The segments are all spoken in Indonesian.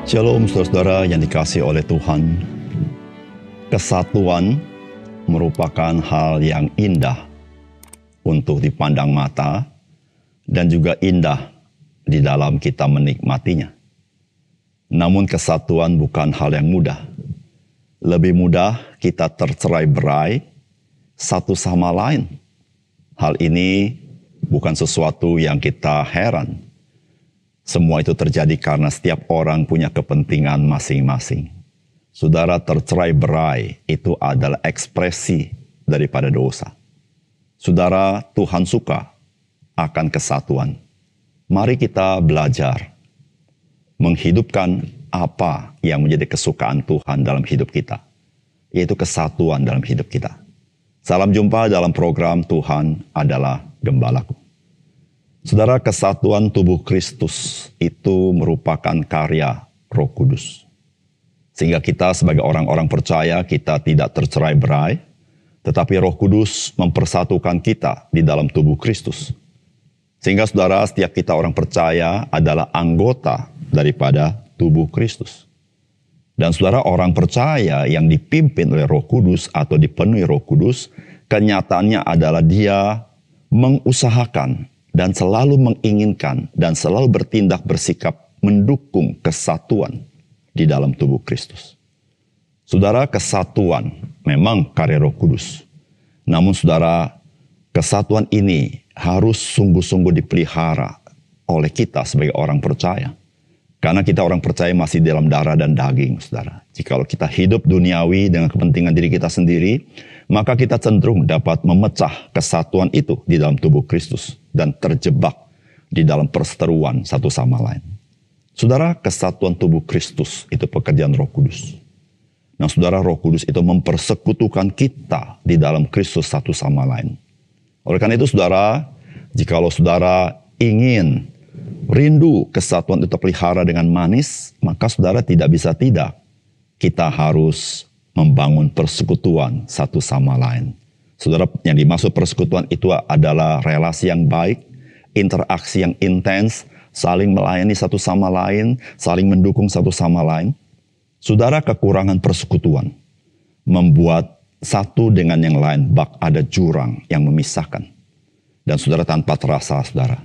Shalom saudara yang dikasihi oleh Tuhan. Kesatuan merupakan hal yang indah untuk dipandang mata dan juga indah di dalam kita menikmatinya. Namun kesatuan bukan hal yang mudah. Lebih mudah kita tercerai-berai satu sama lain. Hal ini bukan sesuatu yang kita heran. Semua itu terjadi karena setiap orang punya kepentingan masing-masing. Saudara, tercerai-berai itu adalah ekspresi daripada dosa. Saudara, Tuhan suka akan kesatuan. Mari kita belajar menghidupkan apa yang menjadi kesukaan Tuhan dalam hidup kita, yaitu kesatuan dalam hidup kita. Salam jumpa dalam program Tuhan adalah Gembalaku. Saudara, kesatuan tubuh Kristus itu merupakan karya Roh Kudus. Sehingga kita sebagai orang-orang percaya, kita tidak tercerai-berai, tetapi Roh Kudus mempersatukan kita di dalam tubuh Kristus. Sehingga saudara, setiap kita orang percaya adalah anggota daripada tubuh Kristus. Dan saudara, orang percaya yang dipimpin oleh Roh Kudus atau dipenuhi Roh Kudus, kenyataannya adalah dia mengusahakan dan selalu menginginkan dan selalu bertindak bersikap mendukung kesatuan di dalam tubuh Kristus. Saudara, kesatuan memang karya Roh Kudus. Namun saudara, kesatuan ini harus sungguh-sungguh dipelihara oleh kita sebagai orang percaya. Karena kita orang percaya masih dalam darah dan daging, saudara. Jikalau kita hidup duniawi dengan kepentingan diri kita sendiri, maka kita cenderung dapat memecah kesatuan itu di dalam tubuh Kristus dan terjebak di dalam perseteruan satu sama lain. Saudara, kesatuan tubuh Kristus itu pekerjaan Roh Kudus. Nah, saudara, Roh Kudus itu mempersekutukan kita di dalam Kristus satu sama lain. Oleh karena itu, saudara, jikalau saudara ingin rindu kesatuan itu terpelihara dengan manis, maka saudara tidak bisa tidak. Kita harus membangun persekutuan satu sama lain. Saudara, yang dimaksud persekutuan itu adalah relasi yang baik, interaksi yang intens, saling melayani satu sama lain, saling mendukung satu sama lain. Saudara, kekurangan persekutuan membuat satu dengan yang lain bak ada jurang yang memisahkan. Dan saudara, tanpa terasa, saudara,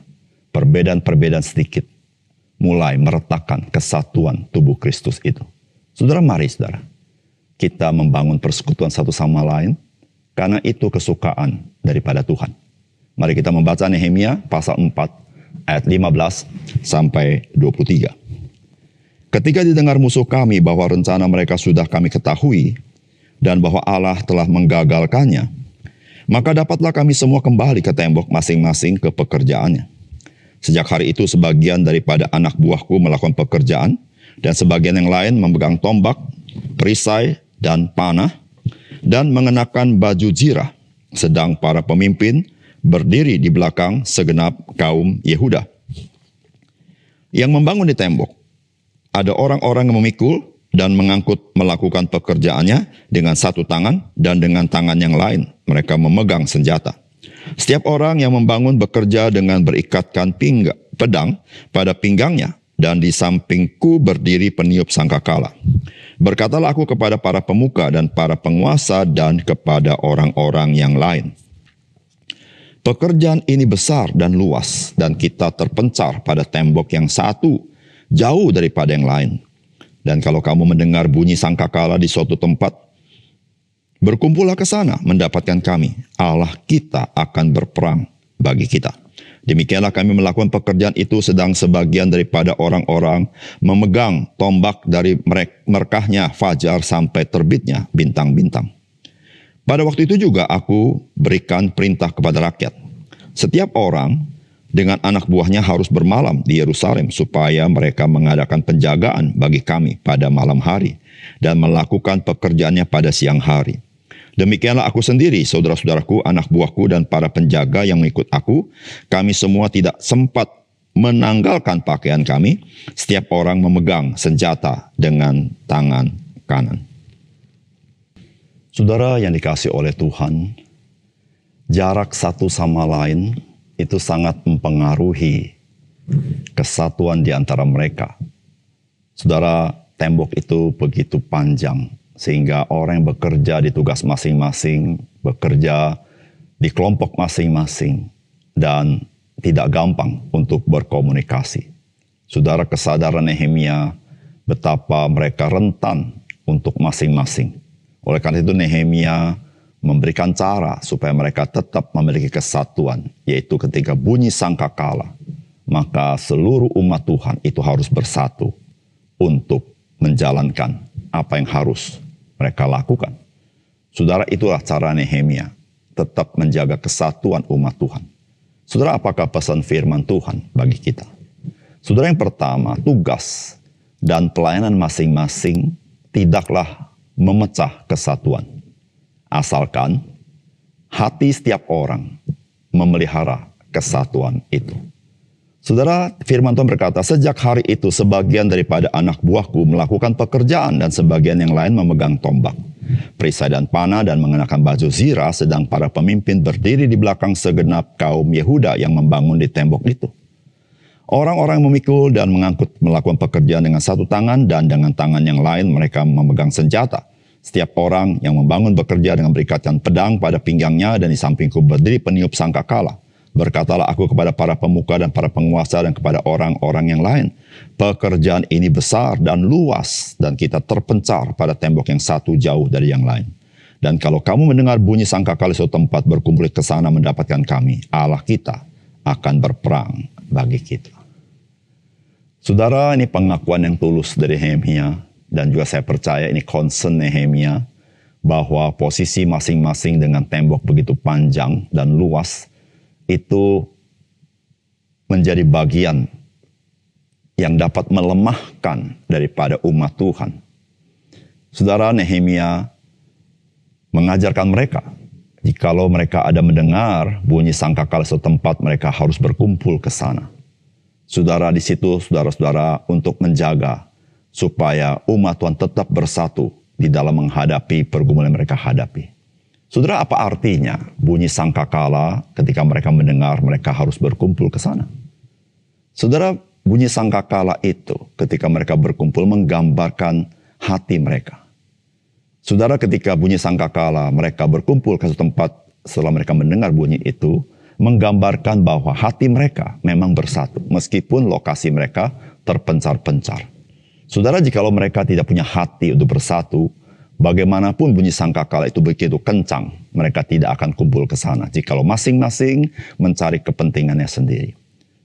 perbedaan-perbedaan sedikit mulai meretakkan kesatuan tubuh Kristus itu. Saudara, mari saudara, kita membangun persekutuan satu sama lain, karena itu kesukaan daripada Tuhan. Mari kita membaca Nehemia pasal 4 ayat 15 sampai 23. Ketika didengar musuh kami bahwa rencana mereka sudah kami ketahui, dan bahwa Allah telah menggagalkannya, maka dapatlah kami semua kembali ke tembok masing-masing ke pekerjaannya. Sejak hari itu sebagian daripada anak buahku melakukan pekerjaan, dan sebagian yang lain memegang tombak, perisai, dan panah, dan mengenakan baju zirah, sedang para pemimpin berdiri di belakang segenap kaum Yehuda. Yang membangun di tembok, ada orang-orang yang memikul dan melakukan pekerjaannya dengan satu tangan, dan dengan tangan yang lain mereka memegang senjata. Setiap orang yang membangun bekerja dengan berikatkan pedang pada pinggangnya, dan di sampingku berdiri peniup sangkakala. Berkatalah aku kepada para pemuka dan para penguasa dan kepada orang-orang yang lain. Pekerjaan ini besar dan luas, dan kita terpencar pada tembok yang satu, jauh daripada yang lain. Dan kalau kamu mendengar bunyi sangkakala di suatu tempat, berkumpullah ke sana mendapatkan kami. Allah kita akan berperang bagi kita. Demikianlah kami melakukan pekerjaan itu, sedang sebagian daripada orang-orang memegang tombak dari merkahnya fajar sampai terbitnya bintang-bintang. Pada waktu itu juga aku berikan perintah kepada rakyat. Setiap orang dengan anak buahnya harus bermalam di Yerusalem, supaya mereka mengadakan penjagaan bagi kami pada malam hari dan melakukan pekerjaannya pada siang hari. Demikianlah aku sendiri, saudara-saudaraku, anak buahku, dan para penjaga yang mengikut aku, kami semua tidak sempat menanggalkan pakaian kami, setiap orang memegang senjata dengan tangan kanan. Saudara yang dikasihi oleh Tuhan, jarak satu sama lain itu sangat mempengaruhi kesatuan di antara mereka. Saudara, tembok itu begitu panjang sehingga orang yang bekerja di tugas masing-masing, bekerja di kelompok masing-masing, dan tidak gampang untuk berkomunikasi. Saudara, kesadaran Nehemia betapa mereka rentan untuk masing-masing. Oleh karena itu Nehemia memberikan cara supaya mereka tetap memiliki kesatuan, yaitu ketika bunyi sangkakala, maka seluruh umat Tuhan itu harus bersatu untuk menjalankan apa yang harus mereka lakukan. Saudara, itulah cara Nehemia tetap menjaga kesatuan umat Tuhan. Saudara, apakah pesan firman Tuhan bagi kita? Saudara, yang pertama, tugas dan pelayanan masing-masing tidaklah memecah kesatuan. Asalkan hati setiap orang memelihara kesatuan itu. Saudara, firman Tuhan berkata, sejak hari itu sebagian daripada anak buahku melakukan pekerjaan dan sebagian yang lain memegang tombak, perisai dan panah dan mengenakan baju zirah, sedang para pemimpin berdiri di belakang segenap kaum Yehuda yang membangun di tembok itu. Orang-orang memikul dan melakukan pekerjaan dengan satu tangan dan dengan tangan yang lain mereka memegang senjata. Setiap orang yang membangun bekerja dengan berikatkan pedang pada pinggangnya dan di sampingku berdiri peniup sangkakala. Berkatalah aku kepada para pemuka dan para penguasa dan kepada orang-orang yang lain. Pekerjaan ini besar dan luas dan kita terpencar pada tembok yang satu jauh dari yang lain. Dan kalau kamu mendengar bunyi sangkakala di suatu tempat berkumpul ke sana mendapatkan kami, Allah kita akan berperang bagi kita. Saudara, ini pengakuan yang tulus dari Nehemia dan juga saya percaya ini concern Nehemia bahwa posisi masing-masing dengan tembok begitu panjang dan luas itu menjadi bagian yang dapat melemahkan daripada umat Tuhan. Saudara, Nehemia mengajarkan mereka, jikalau mereka ada mendengar bunyi sangkakala setempat, mereka harus berkumpul ke sana. Saudara, di situ saudara-saudara untuk menjaga supaya umat Tuhan tetap bersatu di dalam menghadapi pergumulan yang mereka hadapi. Saudara, apa artinya bunyi sangkakala ketika mereka mendengar mereka harus berkumpul ke sana? Saudara, bunyi sangkakala itu ketika mereka berkumpul menggambarkan hati mereka. Saudara, ketika bunyi sangkakala mereka berkumpul ke suatu tempat setelah mereka mendengar bunyi itu, menggambarkan bahwa hati mereka memang bersatu meskipun lokasi mereka terpencar-pencar. Saudara, jikalau mereka tidak punya hati untuk bersatu, bagaimanapun bunyi sangkakala itu begitu kencang, mereka tidak akan kumpul ke sana jikalau masing-masing mencari kepentingannya sendiri.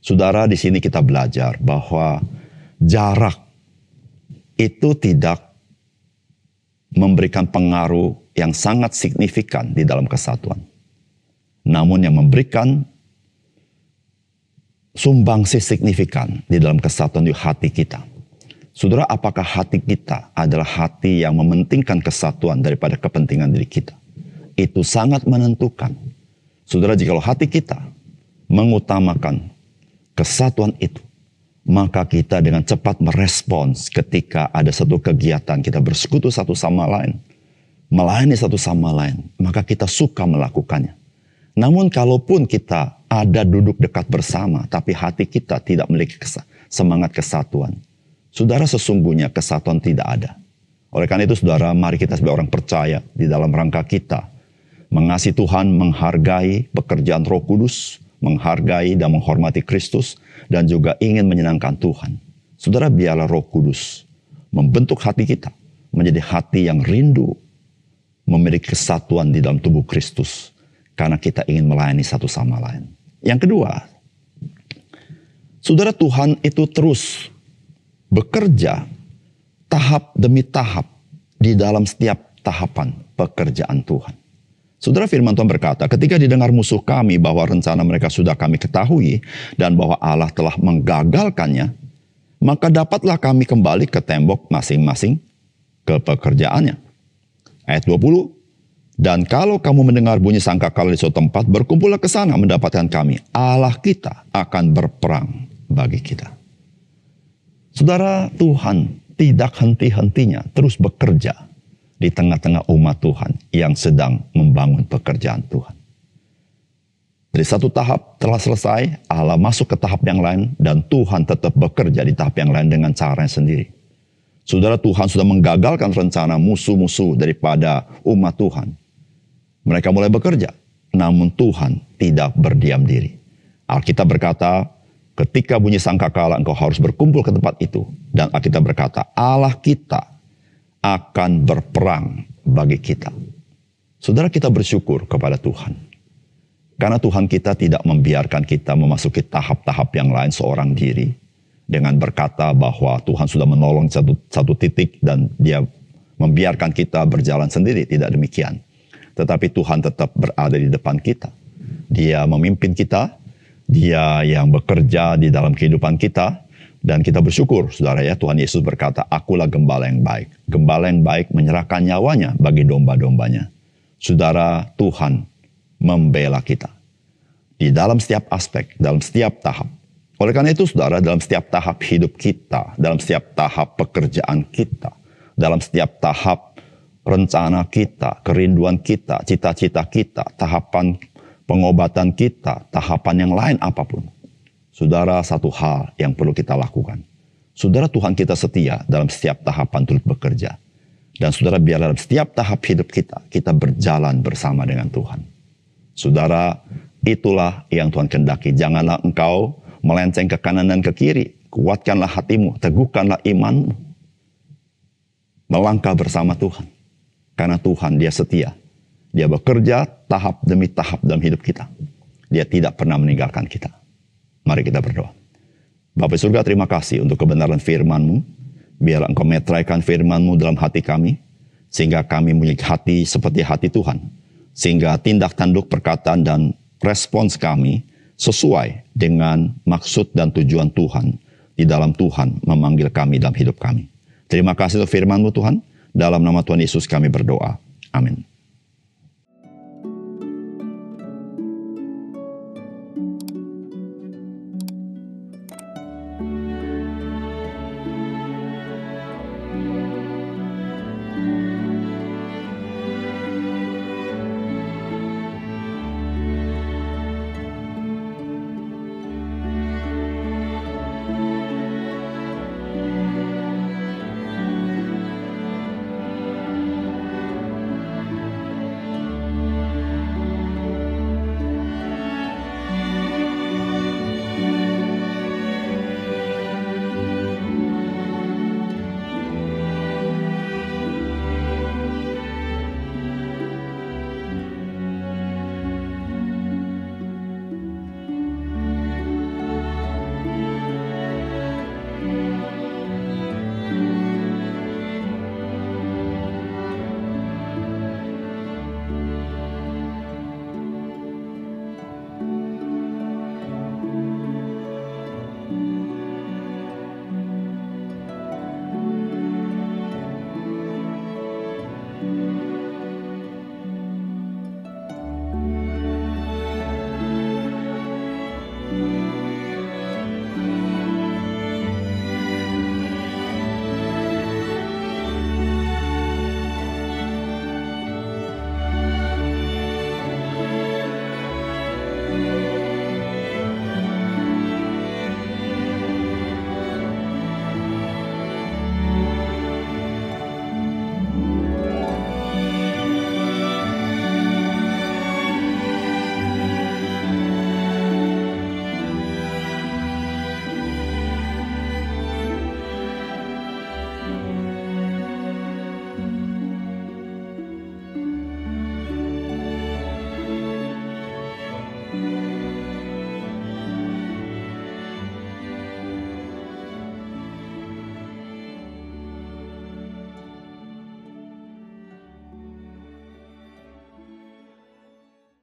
Saudara, di sini kita belajar bahwa jarak itu tidak memberikan pengaruh yang sangat signifikan di dalam kesatuan. Namun yang memberikan sumbangsi signifikan di dalam kesatuan itu hati kita. Saudara, apakah hati kita adalah hati yang mementingkan kesatuan daripada kepentingan diri kita? Itu sangat menentukan. Saudara, jikalau hati kita mengutamakan kesatuan itu, maka kita dengan cepat merespons ketika ada satu kegiatan kita bersekutu satu sama lain, melayani satu sama lain, maka kita suka melakukannya. Namun kalaupun kita ada duduk dekat bersama, tapi hati kita tidak memiliki semangat kesatuan, saudara, sesungguhnya kesatuan tidak ada. Oleh karena itu, saudara, mari kita sebagai orang percaya di dalam rangka kita mengasihi Tuhan, menghargai pekerjaan Roh Kudus, menghargai dan menghormati Kristus, dan juga ingin menyenangkan Tuhan. Saudara, biarlah Roh Kudus membentuk hati kita menjadi hati yang rindu memiliki kesatuan di dalam tubuh Kristus, karena kita ingin melayani satu sama lain. Yang kedua, saudara, Tuhan itu terus bekerja tahap demi tahap di dalam setiap tahapan pekerjaan Tuhan. Saudara, firman Tuhan berkata, ketika didengar musuh kami bahwa rencana mereka sudah kami ketahui dan bahwa Allah telah menggagalkannya, maka dapatlah kami kembali ke tembok masing-masing ke pekerjaannya. Ayat 20, dan kalau kamu mendengar bunyi sangkakala di suatu tempat, berkumpullah ke sana mendapatkan kami. Allah kita akan berperang bagi kita. Saudara, Tuhan tidak henti-hentinya terus bekerja di tengah-tengah umat Tuhan yang sedang membangun pekerjaan Tuhan. Dari satu tahap telah selesai, Allah masuk ke tahap yang lain, dan Tuhan tetap bekerja di tahap yang lain dengan caranya sendiri. Saudara, Tuhan sudah menggagalkan rencana musuh-musuh daripada umat Tuhan. Mereka mulai bekerja, namun Tuhan tidak berdiam diri. Alkitab berkata, ketika bunyi sangkakala engkau harus berkumpul ke tempat itu. Dan Alkitab berkata, Allah kita akan berperang bagi kita. Saudara, kita bersyukur kepada Tuhan. Karena Tuhan kita tidak membiarkan kita memasuki tahap-tahap yang lain seorang diri. Dengan berkata bahwa Tuhan sudah menolong satu titik dan dia membiarkan kita berjalan sendiri. Tidak demikian. Tetapi Tuhan tetap berada di depan kita. Dia memimpin kita. Dia yang bekerja di dalam kehidupan kita. Dan kita bersyukur, saudara ya, Tuhan Yesus berkata, akulah gembala yang baik. Gembala yang baik menyerahkan nyawanya bagi domba-dombanya. Saudara, Tuhan membela kita. Di dalam setiap aspek, dalam setiap tahap. Oleh karena itu, saudara, dalam setiap tahap hidup kita, dalam setiap tahap pekerjaan kita, dalam setiap tahap rencana kita, kerinduan kita, cita-cita kita, tahapan pengobatan kita, tahapan yang lain apapun. Saudara, satu hal yang perlu kita lakukan. Saudara, Tuhan kita setia dalam setiap tahapan turut bekerja. Dan saudara, biar dalam setiap tahap hidup kita, kita berjalan bersama dengan Tuhan. Saudara, itulah yang Tuhan kehendaki. Janganlah engkau melenceng ke kanan dan ke kiri. Kuatkanlah hatimu, teguhkanlah imanmu. Melangkah bersama Tuhan. Karena Tuhan dia setia. Dia bekerja tahap demi tahap dalam hidup kita. Dia tidak pernah meninggalkan kita. Mari kita berdoa. Bapa surga, terima kasih untuk kebenaran firman-Mu. Biar engkau meteraikan firman-Mu dalam hati kami. Sehingga kami memiliki hati seperti hati Tuhan. Sehingga tindak tanduk perkataan dan respons kami sesuai dengan maksud dan tujuan Tuhan di dalam Tuhan memanggil kami dalam hidup kami. Terima kasih untuk firman-Mu Tuhan. Dalam nama Tuhan Yesus kami berdoa. Amin.